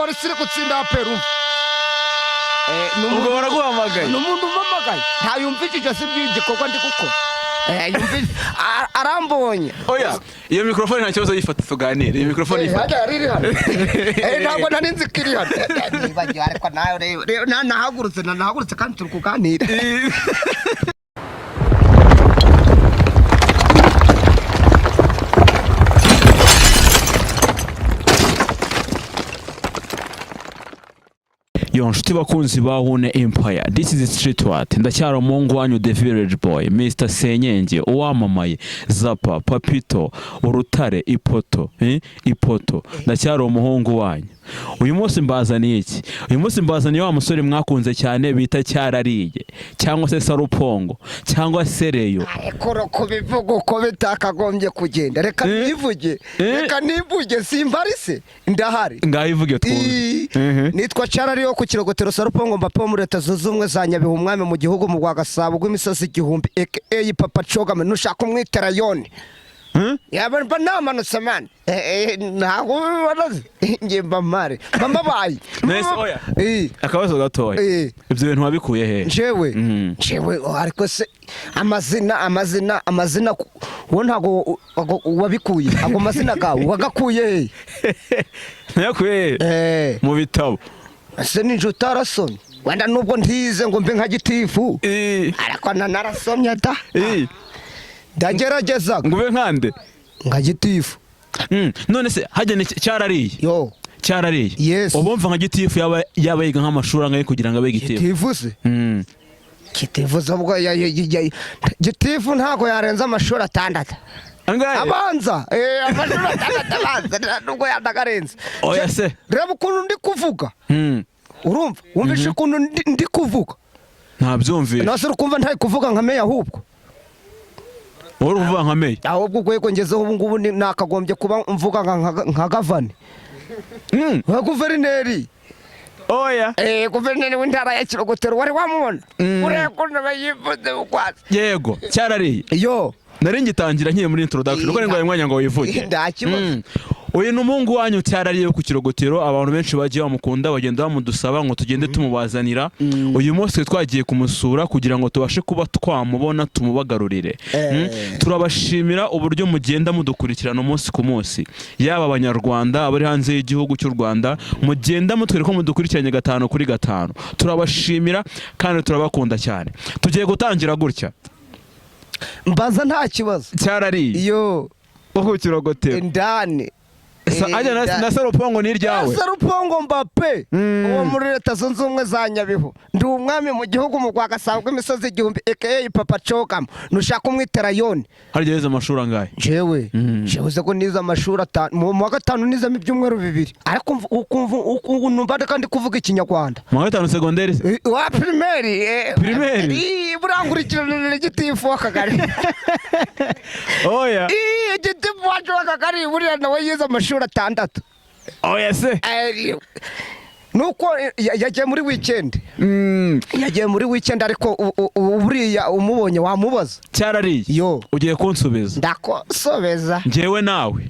polisi iri gutsinda APR ubwo baraguhamagaye n'umuntu umamagaye ntayumvishije si by'igikorwa ndi gukora arambonye oya iyo mikrofone nta kibazo yifata tuganire iyo mikrofone yifata ntabwo nari nzi ko iri hano nibagiwe ariko nawe nahagurutse kandi turi kuganira Yo nshuti bakunzi ba Hune Empire, this is Street What. Ndacyari umuhungu wanyu The Village Boy, Mr. Senyenge, uwamamaye, Zapa, Papito, Urutare, Ipoto. Ndacyari umuhungu wanyu. Uyu munsi mbazaniye iki? Uyu munsi mbazaniye wa musore mwakunze cyane bita Carariye, cyangwa se Sarupongo, cyangwa se Reyo. Koro kubivuga uko bitakagombye kugenda. Reka nivuge. Reka nivuge simbarise. Ndahari. Ngayivuge twumve. Nitwa Carariye ku kirogotero Sarupongo mbapo muri Leta Zunze Ubumwe za Nyabihu umwami mu gihugu mu Rwagasabo rw'imisozi igihumbi aka Papa Cogame nushaka umwita Rayon. Yaba namanutse man ntago barazi ngimba mare mama bayi nese oya akabazo gatoya ibyo bintu wabikuye he jewe ariko se amazina wo ntago wabikuye ago mazina gawe wagakuye he nayakuye mu bitabo se ninje utarasomye wenda nubwo ntize ngo mbe nka gitifu ariko narasomye da ndagerageza ngube nkande nka gitifu none se hajya Carariye yo Carariye yes ubumva nka gitifu yaba yiga nk'amashuri angahe kugira ngo abe gitifu gitifu zabwo gitifu ntago yarenza amashuri 6 angahe abanza amashuri 6 abanza nubwo yandagarenza oya se reba ukuntu ndi kuvuga urumva wumvishe ukuntu ndi kuvuga ntabyumvise nase ukumva ntayi kuvuga nka meya ahubwo uruvuga nka meya ahubwo gwego ngezeho ubu ngubu nakagombye kuba mvuga nka gavani nka guverineri oya guverineri w'intara ya Kirogotero wari wamubona ureko nabayivuze ukwaza yego Carariye yo nari ngitangira nkiye muri introduction uko ngo mwanya ngo wivuge ndakibazo uyu n'umuhungu wanyu Carariye ku Kirogotero abantu benshi bagiye bamukunda bagenda bamudusaba ngo tugende tumubazanira uyu munsi twagiye kumusura kugira ngo tubashe kuba twamubona tumubagarurire turabashimira uburyo mugenda mudukurikirana umunsi ku munsi yaba abanyarwanda abari hanze y'igihugu cy'u Rwanda mugenda mutwereka ko mudukurikiranye 5 kuri 5 turabashimira kandi turabakunda cyane tugiye gutangira gutya mbaza nta kibazo Carariye yo ku Kirogotero ndane ajya na Sarupongo ni ryawe Sarupongo Mbappe uwo muri Leta Zunze Ubumwe za Nyabihu ndi umwami mu gihugu mu Rwagasabo rw'imisozi igihumbi aka Papa Cogame nushaka umwita Rayon harigeze amashuri angahe jewe uze ko niza amashuri 5 mu wa gatanu nizamo ibyumweru 2 ariko ukumva numva kandi kuvuga ikinyarwanda mu wa gatanu secondaire wa primaire burangurikirana gitifu wakagari oya gitifu wacu wakagari buriya nawe yize amashuri 6 oya se nuko yagiye muri weekend yagiye muri weekend ariko buriya umubonye wamubaza Carariye yo ugiye kunsubiza ndakosobeza ngewe nawe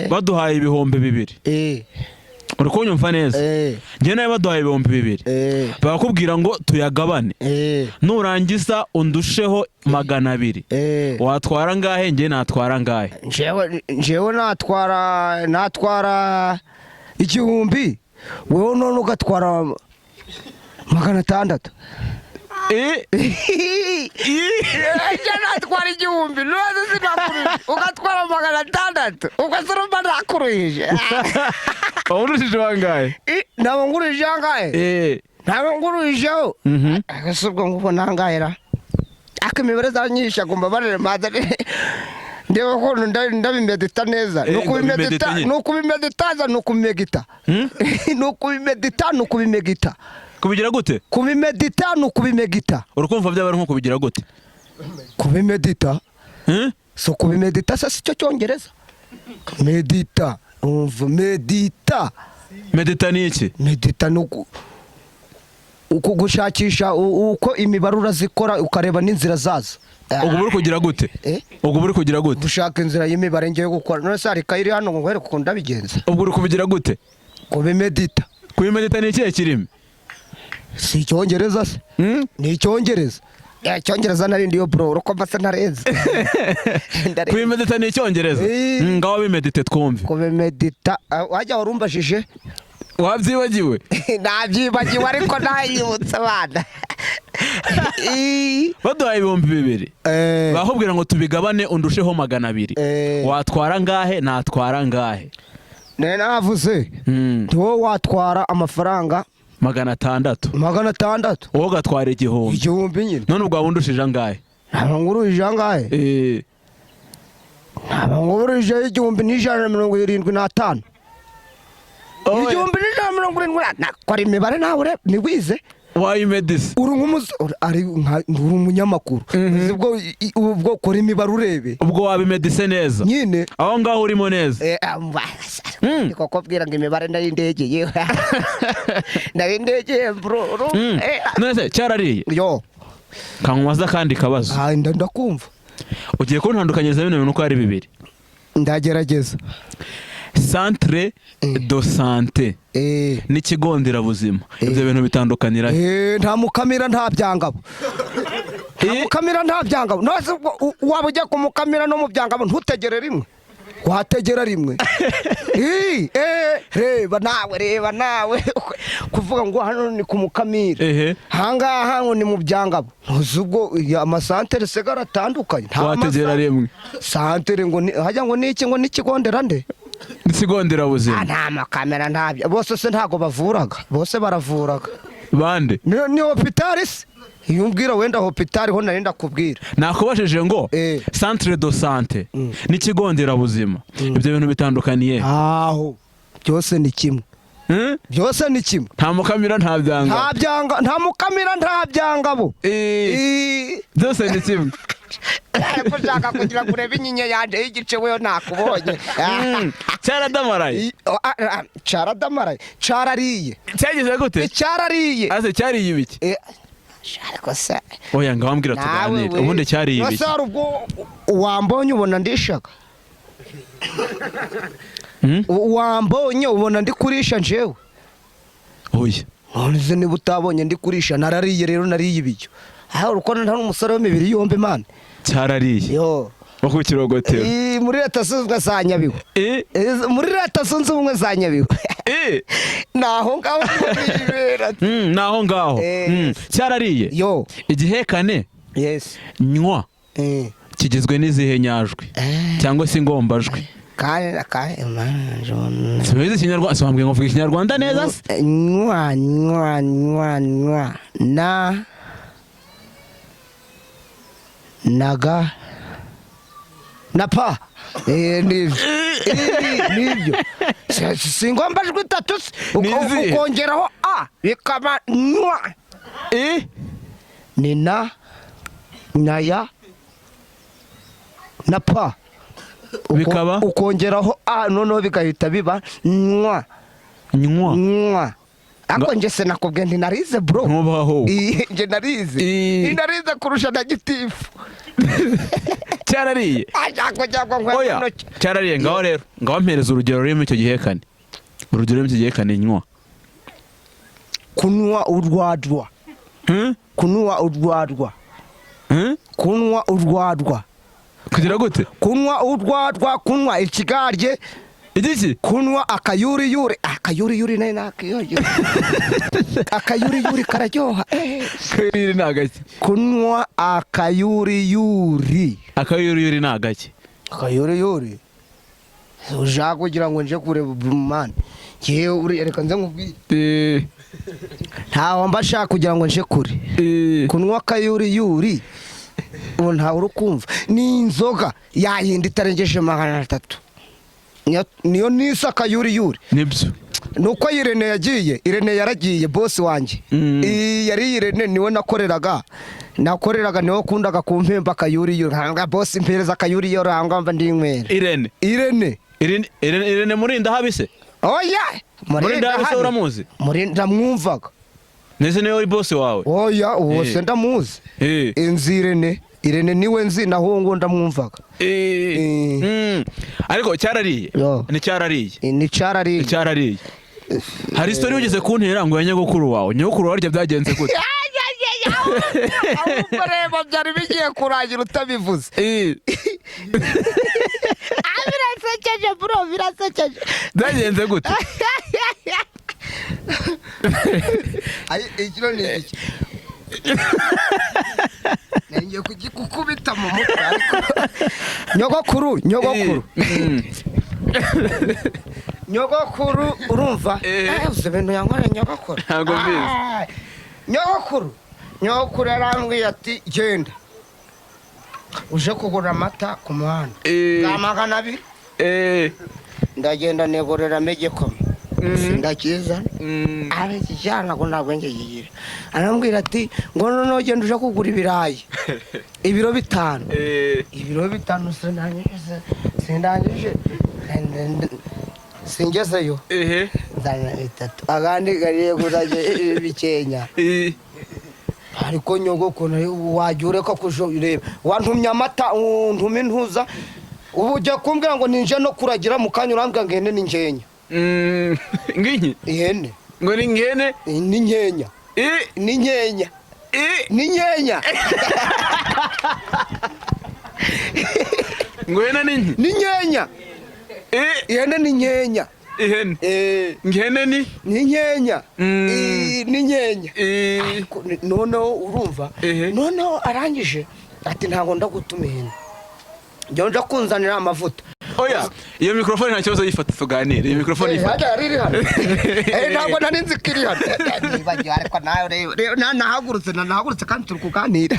baduhaye ibihumbi 2 uri kunyumva neza ngewe nawe baduhaye ibihumbi 2 bakubwira ngo tuyagabane nurangiza undusheho 200 watwara ngahe ngewe natwara ngahe njewe natwara igihumbi wewe none ugatwara 600 natwara igihumbi none sinakuru ugatwara 600 ugasoma nakuruhije urushije bangahe nabo ngurije angahe nabo ngurujeho agasubwo nguko nangahera akimibere zanyisha gomba barere madare ndeba ko ndabimedita neza nukubimedita kubigira gute kubimedita urukumva byaba nko kubigira gute kubimedita so kubimedita se cyo cyongereza medita medita ni iki medita nuko gushakisha uko imibarura zikora ukareba n'inzira zazo ubwo buri kugira gute ubwo buri kugira gute gushaka inzira y'imibare ngiye gukora none se ari kayiri hano ngo ngwere kukunda bigenza ubwo uri kubigira gute kubimedita Kubimedita ni ikihe kirimi? Si icyongereza se. Ni icyongereza. Icyongereza narindi yo bro uko mbasa narenze. Kubimedita ni icyongereza. Ngaho bimedite twumve. Kubimedita wajya warumbajije? Wabyibagiwe? Nabyibagiwe ariko nayibutsa bana. Baduhaye 2,000. Bahubwira ngo tubigabane undusheho 200. Watwara ngahe natwara ngahe? Navuze. Ntiwo watwara amafaranga 600. Wowe gatwara 1,000. 1,000 nyine. None ubwo wundushije angahe? Nguruje angahe? Nguruje 1,175. 1,175 nakora imibare nawe niwize. Wayimedise uri umunyamakuru ubwo kora imibare urebe ubwo wabimedise neza nyine aho ngaho urimo neza koko bwira ngo imibare ndayindegeye ndayindegeye bro nese cyarariye yo kankumaza kandi kabazo ndakumva ugiye kuntandukanyiriza bino bintu ko ari 2 ndagerageza centre de santé n'ikigo nderabuzima ibyo bintu bitandukanira nta mukamira nta byangabo mukamira nta byangabo nose waba ujya kumukamira no mu byangabo ntutegere rimwe wategera rimwe reba nawe kuvuga ngo hano ni kumukamira hangaha ngo ni mu byangabo ntuzubwo amasantere segara atandukanye wategera rimwe santere ngo hajya ngo niki ngo nikigondera nde n'ikigo nderabuzima nta makamera ntabyo bose se ntago bavuraga bose baravuraga bande ni hospitali se iyo umbwira wenda hospitali ho narinda kubwira nakubashije ngo centre de santé n'ikigo nderabuzima ibyo bintu bitandukaniye aho byose ni kimwe byose ni kimwe nta mukamira nta byangabo nta mukamira nta byangabo byose ni kimwe kushaka kugira ngo urebe inyinya yanje y'igice weyo nakubonye cyaradamaraye carariye cyagize gute carariye ase cyariye ibiki ariko se oya ngaho mbwira tuganire ubundi cyariye ibiki nose ubwo wambonye ubona ndishaka wambonye ubona ndi kurisha njewe oya none niba utabonye ndi kurisha narariye rero nariye ibiryo aho urukono nta umusore w'imibiri yombi man cyarariye yo ku kirogotero muri leta zunze za Nyabihu muri leta zunze ubumwe za Nyabihu naho ngaho naho ngaho cyarariye yo igihekane yes nywa kigizwe n'izihe nyajwi cyangwa se ingombajwi Sibizi Kinyarwanda sombwe ngo vuga Kinyarwanda neza nywa naga napa nibyo singombajwe 3 ukongeraho a bikaba nywa ni naya napa bikaba ukongeraho a noneho bigahita biba nywa ako nje se nakubwe ndi narize bro ntubaho nje narize kurusha na gitifu cyarariye oya cyarariye ngaho rero ngaho mpereza urugero rurimo icyo gihekane urugero rurimo icyo gihekane nywa kunywa urwadwa kunywa urwadwa kugira gute kunywa urwadwa kunywa ikigarye igiki kunywa akayuriyuri nayo nakiyoye akayuriyuri kararyoha kayuriyuri nagaki kunywa akayuriyuri nagaki akayuriyuri ushaka kugira ngo nje kureba man yewe reka nze nkubwire ntaho mbashaka kugira ngo nje kure kunywa akayuriyuri ubu ntawe urukumva ni inzoga yayindi itarengeje 300 niyo nisa akayuriyuri nibyo nuko Irene yaragiye boss wanjye yari Irene niwe nakoreraga niwe kundaga kumpemba akayuriyuri hanga boss impereza akayuriyuri hanga mba ndinywera Irene murinda habise oya murinda habise uramuzi murinda mwumvaga nese niwe boss wawe oya uwo se ndamuzi Irene niwe nzi naho ngo ndamwumvaga ariko cyarariye ni cyarariye hari story ugeze kuntera ngo ya nyogokuru wawe warya byagenze gute ahubwo reba byari bigiye kurangira utabivuze birasekeje bro birasekeje byagenze gute ikiro ni iki ngiye kugikukubita mu mutwe ariko nyogokuru urumva uzi ibintu yankoreye nyogokuru ntabwo mbizi nyogokuru yarambwiye ati genda uje kugura amata ku muhanda bwa 200 ndagenda negoreramo igikoma sindakiza abikijyana ngo ntabwo ngiye arambwira ati ngo noneho genda uje kugura ibirayi ibiro 5 sindangije singezeyo ndana 3 agandi gariye guraje bikenya ariko nyogokuru wajya ureka kujureba wantumye amata untume intuza ubu ujya kumbwira ngo ninje no kuragira mu kanya urambwira ngo ihene ni nkenya nginyi ihene ngo ni ngene ni nkenya ni nkenya ni nkenya ngo ihene ni nkenya ihene ni nkenya ihene ngene ni nkenya ni nkenya noneho urumva noneho arangije ati ntabwo ndagutuma ihene njya nja kunzanira amavuta oya iyo mikrofone nta kibazo yifata tuganire iyo mikrofone ifata riri hano ntabwo nari nzi ko iri hano nibagiwe ariko nawe nahagurutse kandi turi kuganira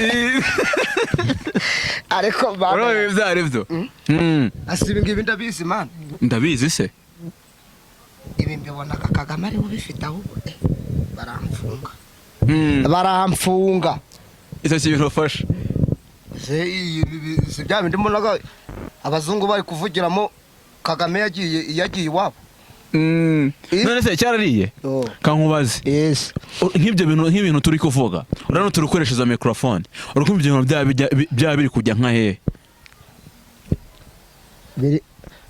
ariko baba byari byo asiba ngibi ndabizi man ndabizi se ibi mbibona Kagame ari ubifite ahubwo baramfunga icyo kintu ufasha si bya bindi mbonaga abazungu bari kuvugiramo Kagame yagiye iwabo none se cyarariye kankubaze nk'ibintu turi kuvuga urano turi gukoresha za microphone urukumva ibintu byaba biri kujya nka hehe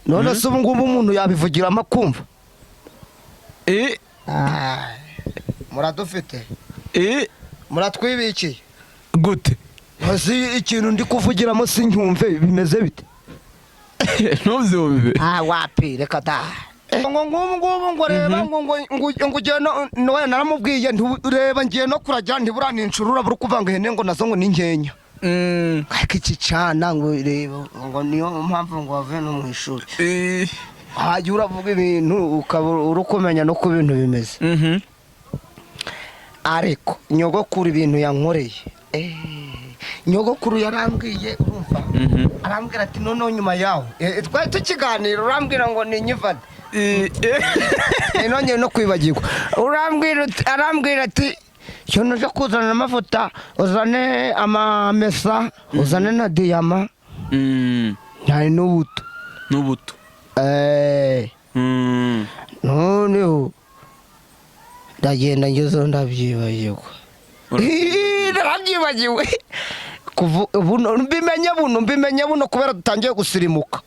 none se ubu ngubu umuntu yabivugiramo akumva muradufite muratwibikiye gute hasi ikintu ndi kuvugiramo sincyumve bimeze bite ntubyumve wapi reka da ngo reba ngo ugenda naramubwiye reba ngiye no kuragira ntiburaninshurura buri kuvanga ihene ngo nazo ngo ni nkenya ariko iki cana ngo reba ngo niyo mpamvu ngo wave no mu ishuri hajya uravuga ibintu ukaba uri kumenya no ku bintu bimeze ariko nyogokuru ibintu yankoreye nyogokuru yarambwiye urumva arambwira ati noneho nyuma yawe twari tukiganira urambwira ngo ni nyivane nongeye no kwibagirwa arambwira ati cyo nuje kuzana amavuta uzane amamesa uzane na diyama ntari n'ubuto noneho ndagenda ngezeho ndabyibagirwa narabyibagiwe mbimenye buno kubera dutangiye gusirimuka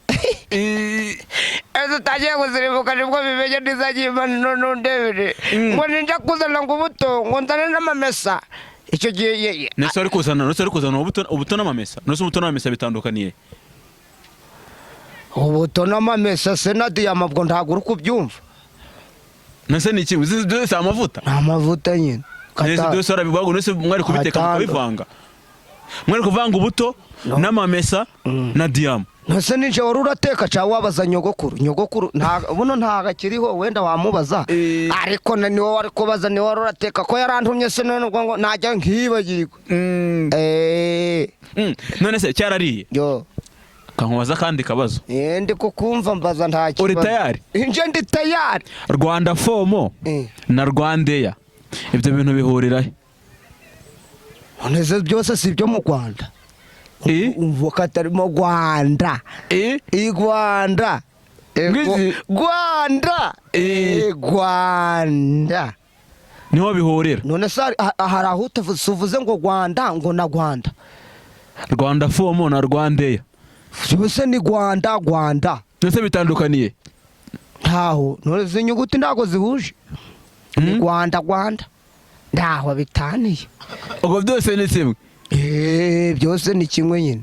dutangiye gusirimuka nibwo bimenye nizagiye none ndebere ngo ninja kuzana ngo ubuto ngo nzane n'amamesa icyo gihe nese ari kuzana ubuto n'amamesa nese ubuto n'amamesa bitandukaniye ubuto n'amamesa se na diyama bwo ntabwo uri kubyumva nese ni iki byose amavuta amavuta nyine nese byose arabibwago nese mwari kubiteka mukabivanga mwari kuvanga ubuto n'amamesa na diyama nese nije wari urateka cyangwa wabaza nyogokuru buno ntago akiriho wenda wamubaza ariko niwe wari kubaza niwe wari urateka ko yarantumye se none ngo najya nkibagirwa none se cyarariye kankubaza kandi kabazo ndi kukumva mbaza nta kibazo uri tayari ndi tayari Rwanda fomo na Rwandeya ibyo bintu bihurirahe nese byose si ibyo mu Rwanda umva katarimo Rwanda Rwanda niho bihurira none se hari aho uvuze ngo Rwanda ngo na Rwanda fomo na Rwandeya byose ni Rwanda byose bitandukaniye ntaho none inyuguti ndago zihuje ni Rwanda ndaho bitaniye ubwo byose ni kimwe byose ni kimwe nyine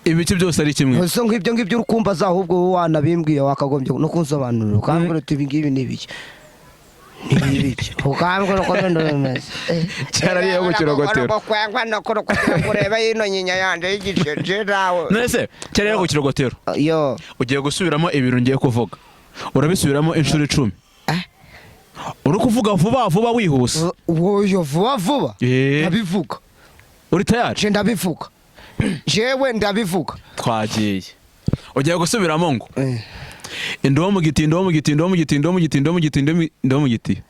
ibiki byose ari kimwe so ngibyo urukumva za ahubwo wanabimbwiye wakagombye no kunsobanurira ukambwira uti ibingibi nibiki ukambwira uko bimeze cyarariye ku kirogotero kwangwa no kureba yino nyinya yanje y'igiceje nawe nese cyarariye ku kirogotero yo ugiye gusubiramo ibintu ngiye kuvuga urabisubiramo inshuro 10 uri kuvuga vuba wihuse woyo vuba ndabivuga uri tayari ndabivuga jewe ndabivuga twagiye ugiye gusubiramo ngo indomo mu giti ndomo mu giti ndomo mu giti ndomo mu giti ndomo mu giti ndomo mu giti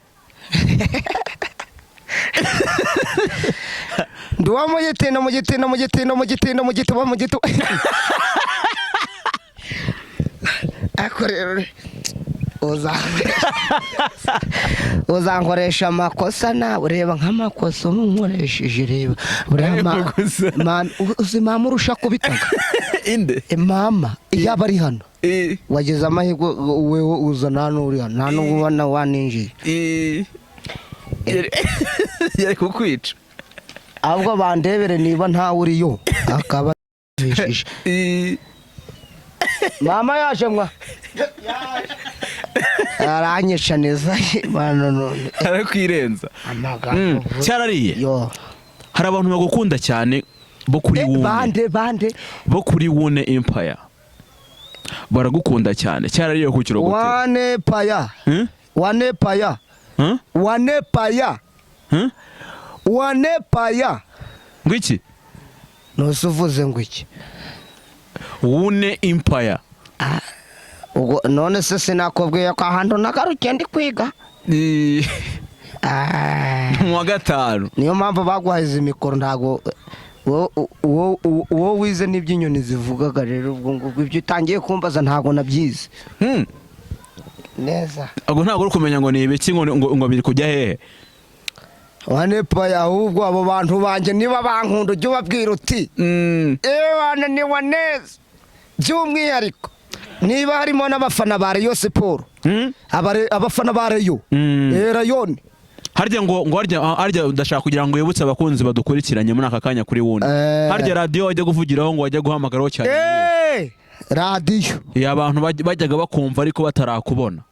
ndomo mu giti ndomo mu giti ndomo mu giti ndomo mu giti ndomo mu giti ndomo mu giti akorero uzankoresha amakosa nawe ureba nk'amakosa nkoresheje reba ureba man uzimama urusha kubitaga inde mama yaba ari hano wageze amahirwe wewe uzana n'uri hano nta n'ubona waninjiye yari kukwica ahubwo bandebere niba ntawe uriyo akaba vishije mama yaje mwa aranyesha neza bana none arakwirenza amagambo cyarariye yo hari abantu bagukunda cyane bo kuri wune bande bo kuri wune empire baragukunda cyane cyarariye ku kirogotero wane paya ngwiki nosuvuze ngwiki wune empire ubwo none se sinakubwiye ko ahantu nagarukiye ndi kwiga mu wa gatanu niyo mpamvu baguhaye imikoro ntago uwo wize n'iby'inyoni zivugaga rero ubwo ibyo utangiye kumbaza ntago nabyize neza ubwo ntago uri kumenya ngo ni ibiki ngo biri kujya hehe wanepa ahubwo abo bantu banje niba bankunda ujye ubabwira uti bana ni waneza by'umwihariko niba harimo n'abafana ba Rayon Sport abafana ba Rayon Rayon harya udashaka kugira ngo yibutse abakunzi badukurikiranye muri aka kanya kuri wundi harya radio wajya kuvugiraho ngo wajya guhamagaraho cyane radio abantu bajyaga bakumva ariko batarakubona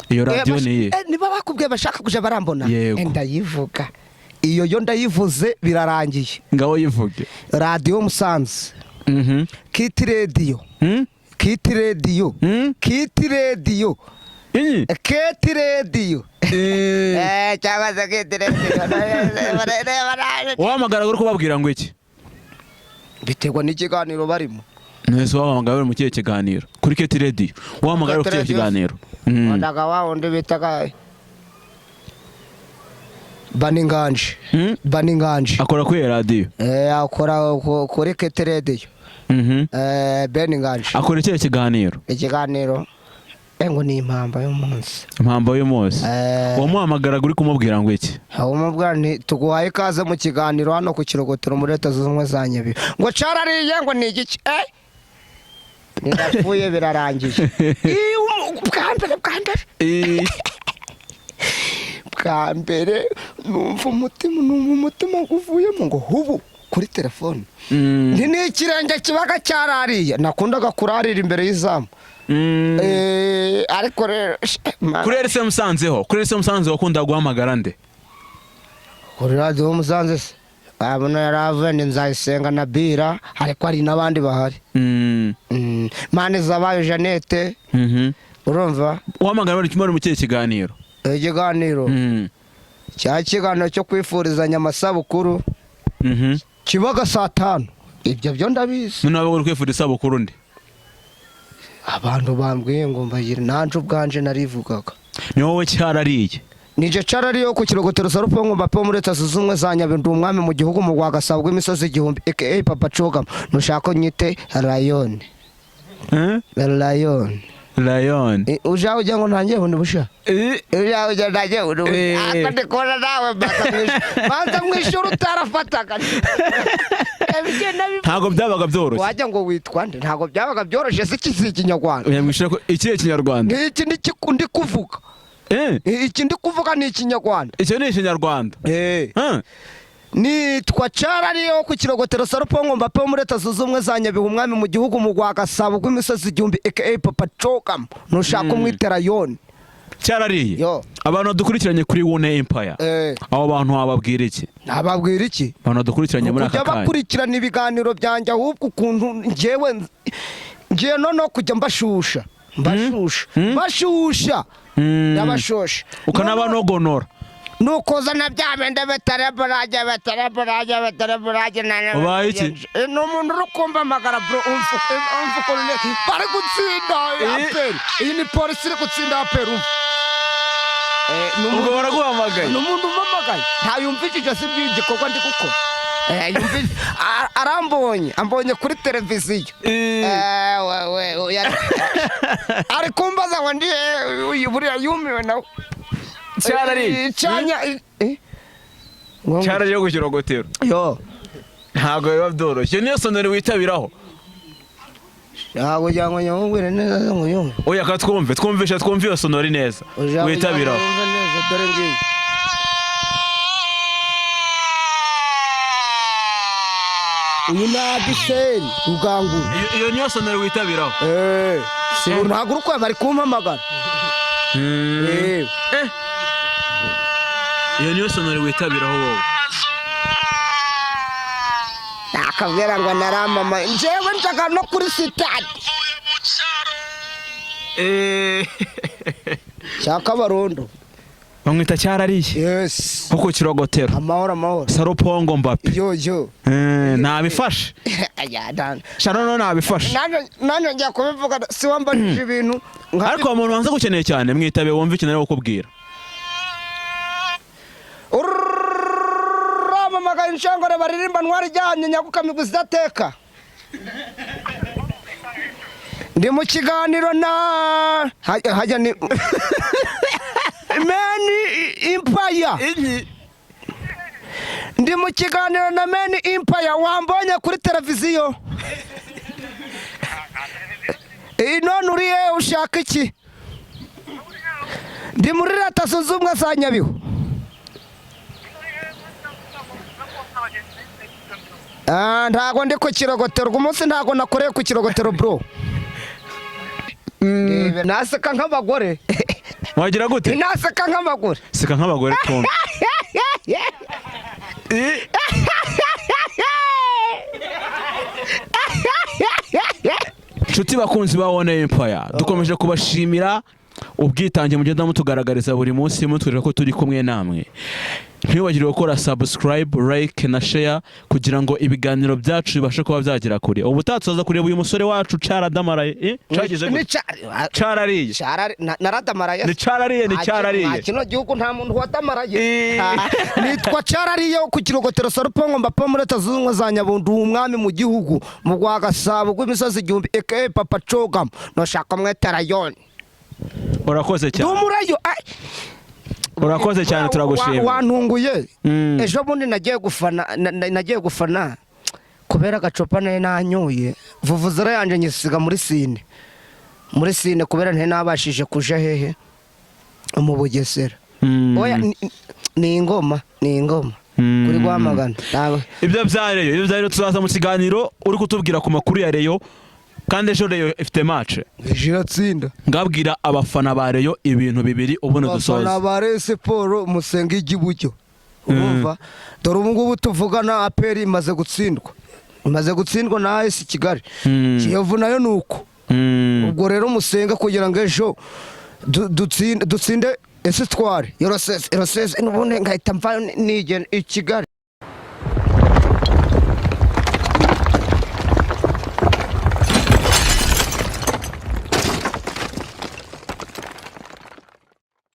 iyo radio niye niba bakubwiye bashaka kuja barambona ndayivuga iyo yo ndayivuze birarangiye ngaho yivuge radio Musanze Kit Radio Kit Radio cyangwa se Kit Radio wahamagara uri kubabwira ngo iki bitegwa n'ikiganiro barimo nese wahamagara mu kihe kiganiro kuri Kit Radio wahamagara ku kihe kiganiro ndaga wa undi bitaga Baninganje akora kuri radio akora kuri Kit Radio Beninganje akora ikihe ikiganiro ngo ni impamba y'umunsi wamuhamagara uri kumubwira ngo iki umubwira nti tuguhaye ikaze mu kiganiro hano ku kirogotero muri Leta Zunze Ubumwe za Nyabihu ngo carariye ngo ni igiki ndapfuye birarangiye bwa mbere numva umutima guvuyemo ngo hubu kuri telefone ni ikirenge kibaga cyarariye nakundaga kurarira imbere y'izamu ariko rero kuri RC Musanze wakunda guhamagara nde kuri radio Musanze se abona yaravende Nzayisenga na Bira ariko ari nabandi bahari mane zabayo Janete urumva uhamagara bari kimwe mu kihe kiganiro ikiganiro cyo kwifurizanya amasabukuru kibaga saa 5 ibyo byo ndabizi none uri kwifuriza isabukuru ndi abantu bambwiye ngo mbagira nanje ubwanje narivugaga ni wowe cyarariye nije carariye ku kirogotero sarupongo mbapo muri Leta Zunze Ubumwe za Nyabihu ndi umwami mu gihugu mu Rwagasabo imisozi igihumbi aka Papa Cogama nushaka nyite Rayon uja ujya ngo ntangiye bundi busha uja ntangiye bundi akandi kora nawe banza mwishura utarafataga ntabwo byabaga byoroshye wajya ngo witwa nde ntabwo byabaga byoroshye se kizi ikinyarwanda uyamwishyura ko iki kinyarwanda iki ndi kuvuga iki ndi kuvuga ni ikinyarwanda icyo ni ikinyarwanda nitwa CARARIYE wo ku kirogotero Sarupongo Mbappe wo muri Leta Zunze Ubumwe za Nyabihu umwami mu gihugu mu Rwagasabo rw'imisozi igihumbi aka Papa Cogama nushaka umwite Rayon CARARIYE abantu dukurikiranye kuri One Empire abo bantu wababwira iki nababwira iki abantu dukurikiranye muri aka kanya bakurikirana ibiganiro byanjye ahubwo ukuntu ngiye no kujya mbashusha ndabashusha ukanabanogonora nukoza na bya bende betereburage ubaye iki ni umuntu uri kumva amagara bro umva ukuntu bari gutsinda APR iyi ni polisi iri gutsinda APR ubwo baraguhamagaye ni umuntu umamagaye ntayumvishije si by'igikorwa ndi gukora ambonye kuri televiziyo ari kumbaza ngo ndi buriya yumiwe nawe CARARIYE CARARIYE yo ku kirogotero ntabwo biba byoroshye niyo sonori witabiraho kugira ngo nyamubwire neza ngo yumve oya twumve iyo sonori neza witabiraho dore ngiyi uyu ni Adiseri Rugangura iyo niyo sonori witabiraho ntabwo uri kweba bari kumpamagara iyo niyo sonori witabiraho wowe nakabwira ngo naramama njyewe njaga no kuri sitade shaka barondo bamwita CARARIYE nko ku kirogotero amahoro Sarupongo Mbappe yo ntabifashe shano ntabifashe nanjye njya kubivuga si wambajije ibintu ariko umuntu wanze gukeneye cyane mwitabe wumve ikintu ari kukubwira uramamagaye inshongore baririmba ntwari ijyanye nyagukamigwa izidateka ndi mu kiganiro na hajya ni meni impaya ndi mu kiganiro na meni impaya wambonye kuri televiziyo none uriye ushaka iki ndi muri Leta Zunze Ubumwe za Nyabihu ntago ndi ku kirogotero umunsi ntago nakoreye ku kirogotero bro naseka nk'abagore wagira gute naseka nk'abagore seka nk'abagore twumve nshuti bakunzi ba One Empire dukomeje kubashimira ubwitange mugenda mutugaragariza buri munsi mutwereka ko turi kumwe namwe ntibagire gukora subscribe like na share kugira ngo ibiganiro byacu bibashe kuba byagera kure ubu tatsoza kureba uyu musore wacu CARARIYE CARARIYE naradamaraye ni CARARIYE kino gihugu nta muntu wadamaraye nitwa CARARIYE ku kirogotero Sarupongo Mbappe muri Leta Zunze Ubumwe za Nyabihu umwami mu gihugu mu Rwagasabo rw'imisozi igihumbi aka Papa Cogama nushaka mwete Rayon urakoze cyane urakoze cyane turagushimira wantunguye ejo bundi nagiye gufana kubera agacopa nayo nanyoye vuvuzera yanje nyisiga muri sine kubera nte nabashije kuja hehe mu Bugesera oya ni ingoma kuri guhamagana ibyo byareyo tuzaza mu kiganiro uri kutubwira ku makuru ya Rayon kandi ejo Rayon ifite match iratsinda ngabwira abafana ba Rayon ibintu bibiri ubone dusoza abafana ba Rayon Sport musenga igibucyo urumva dore ubu ngubu tuvugana APR imaze gutsindwa na AS Kigali Kiyovu nayo nuko ubwo rero musenga kugira ngo ejo dutsinde esitware yorosese n'ubundi ngahita mva nigena i Kigali